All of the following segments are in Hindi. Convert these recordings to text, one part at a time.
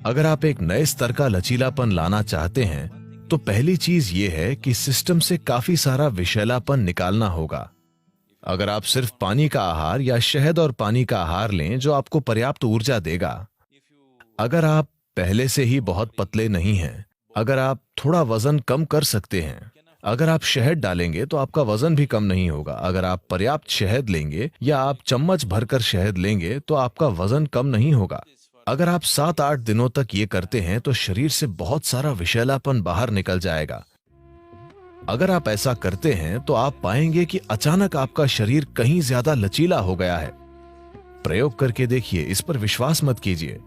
अगर आप एक नए स्तर का लचीलापन लाना चाहते हैं तो पहली चीज ये है कि सिस्टम से काफी सारा विषैलापन निकालना होगा। अगर आप सिर्फ पानी का आहार या शहद और पानी का आहार लें जो आपको पर्याप्त ऊर्जा देगा, अगर आप पहले से ही बहुत पतले नहीं हैं, अगर आप थोड़ा वजन कम कर सकते हैं, अगर आप शहद डालेंगे तो आपका वजन भी कम नहीं होगा। अगर आप पर्याप्त शहद लेंगे या आप चम्मच भरकर शहद लेंगे तो आपका वजन कम नहीं होगा। अगर आप 7-8 दिनों तक ये करते हैं तो शरीर से बहुत सारा विषैलापन बाहर निकल जाएगा। अगर आप ऐसा करते हैं तो आप पाएंगे कि अचानक आपका शरीर कहीं ज्यादा लचीला हो गया है। प्रयोग करके देखिए, इस पर विश्वास मत कीजिए।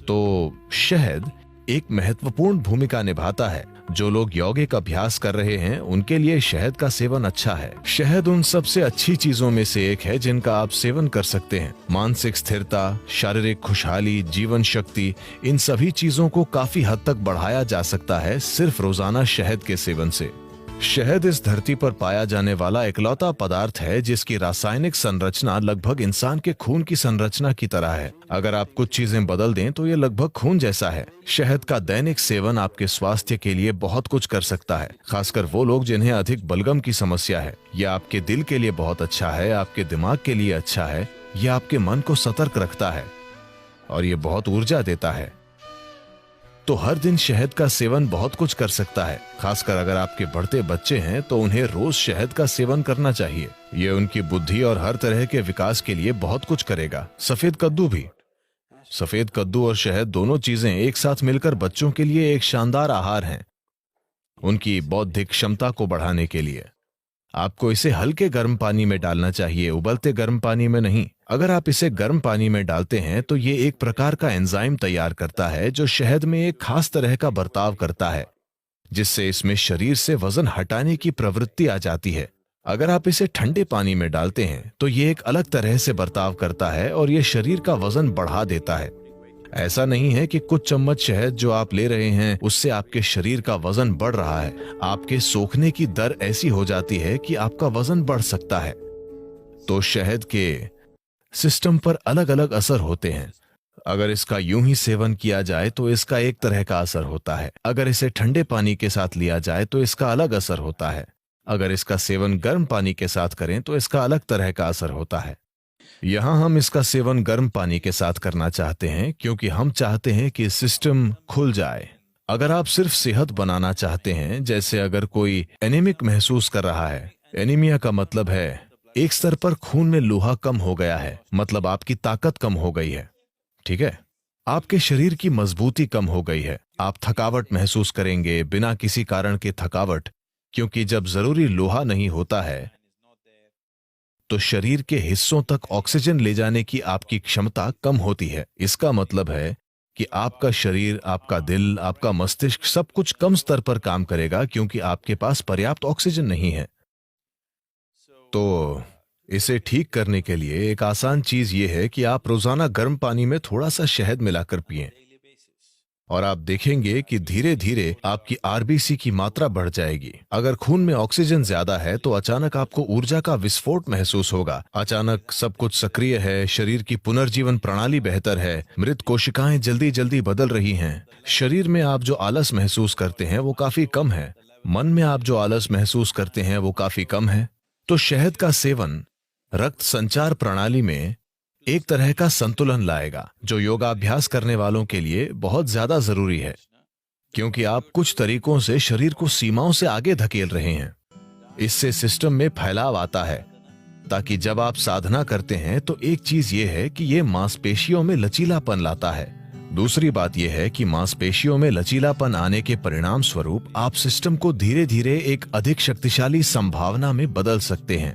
तो शहद एक महत्वपूर्ण भूमिका निभाता है। जो लोग यौगिक अभ्यास कर रहे हैं उनके लिए शहद का सेवन अच्छा है। शहद उन सबसे अच्छी चीजों में से एक है जिनका आप सेवन कर सकते हैं। मानसिक स्थिरता, शारीरिक खुशहाली, जीवन शक्ति, इन सभी चीजों को काफी हद तक बढ़ाया जा सकता है सिर्फ रोजाना शहद के सेवन से। शहद इस धरती पर पाया जाने वाला इकलौता पदार्थ है जिसकी रासायनिक संरचना लगभग इंसान के खून की संरचना की तरह है। अगर आप कुछ चीजें बदल दें तो ये लगभग खून जैसा है। शहद का दैनिक सेवन आपके स्वास्थ्य के लिए बहुत कुछ कर सकता है, खासकर वो लोग जिन्हें अधिक बलगम की समस्या है। यह आपके दिल के लिए बहुत अच्छा है, आपके दिमाग के लिए अच्छा है, यह आपके मन को सतर्क रखता है और ये बहुत ऊर्जा देता है। तो हर दिन शहद का सेवन बहुत कुछ कर सकता है। खासकर अगर आपके बढ़ते बच्चे हैं तो उन्हें रोज शहद का सेवन करना चाहिए। ये उनकी बुद्धि और हर तरह के विकास के लिए बहुत कुछ करेगा। सफेद कद्दू भी। सफेद कद्दू और शहद दोनों चीजें एक साथ मिलकर बच्चों के लिए एक शानदार आहार हैं, उनकी बौद्धिक क्षमता को बढ़ाने के लिए। आपको इसे हल्के गर्म पानी में डालना चाहिए, उबलते गर्म पानी में नहीं। अगर आप इसे गर्म पानी में डालते हैं तो ये एक प्रकार का एंजाइम तैयार करता है जो शहद में एक खास तरह का बर्ताव करता है, जिससे इसमें शरीर से वजन हटाने की प्रवृत्ति आ जाती है। अगर आप इसे ठंडे पानी में डालते हैं तो ये एक अलग तरह से बर्ताव करता है और ये शरीर का वजन बढ़ा देता है। ऐसा नहीं है कि कुछ चम्मच शहद जो आप ले रहे हैं उससे आपके शरीर का वजन बढ़ रहा है। आपके सोखने की दर ऐसी हो जाती है कि आपका वजन बढ़ सकता है। तो शहद के सिस्टम पर अलग अलग असर होते हैं। अगर इसका यूं ही सेवन किया जाए तो इसका एक तरह का असर होता है। अगर इसे ठंडे पानी के साथ लिया जाए तो इसका अलग असर होता है। अगर इसका सेवन गर्म पानी के साथ करें तो इसका अलग तरह का असर होता है। यहां हम इसका सेवन गर्म पानी के साथ करना चाहते हैं क्योंकि हम चाहते हैं कि सिस्टम खुल जाए। अगर आप सिर्फ सेहत बनाना चाहते हैं, जैसे अगर कोई एनीमिक महसूस कर रहा है, एनीमिया का मतलब है एक स्तर पर खून में लोहा कम हो गया है, मतलब आपकी ताकत कम हो गई है, ठीक है, आपके शरीर की मजबूती कम हो गई है। आप थकावट महसूस करेंगे, बिना किसी कारण के थकावट, क्योंकि जब जरूरी लोहा नहीं होता है तो शरीर के हिस्सों तक ऑक्सीजन ले जाने की आपकी क्षमता कम होती है। इसका मतलब है कि आपका शरीर, आपका दिल, आपका मस्तिष्क सब कुछ कम स्तर पर काम करेगा क्योंकि आपके पास पर्याप्त ऑक्सीजन नहीं है। तो इसे ठीक करने के लिए एक आसान चीज यह है कि आप रोजाना गर्म पानी में थोड़ा सा शहद मिलाकर पिएं और आप देखेंगे कि धीरे धीरे आपकी आरबीसी की मात्रा बढ़ जाएगी। अगर खून में ऑक्सीजन ज्यादा है तो अचानक आपको ऊर्जा का विस्फोट महसूस होगा। अचानक सब कुछ सक्रिय है, शरीर की पुनर्जीवन प्रणाली बेहतर है, मृत कोशिकाएं जल्दी जल्दी बदल रही हैं। शरीर में आप जो आलस महसूस करते हैं वो काफी कम है, मन में आप जो आलस महसूस करते हैं वो काफी कम है। तो शहद का सेवन रक्त संचार प्रणाली में एक तरह का संतुलन लाएगा, जो योगाभ्यास करने वालों के लिए बहुत ज्यादा जरूरी है, क्योंकि आप कुछ तरीकों से शरीर को सीमाओं से आगे धकेल रहे हैं। इससे सिस्टम में फैलाव आता है, ताकि जब आप साधना करते हैं तो एक चीज ये है कि ये मांसपेशियों में लचीलापन लाता है। दूसरी बात यह है कि मांसपेशियों में लचीलापन आने के परिणाम स्वरूप आप सिस्टम को धीरे धीरे एक अधिक शक्तिशाली संभावना में बदल सकते हैं।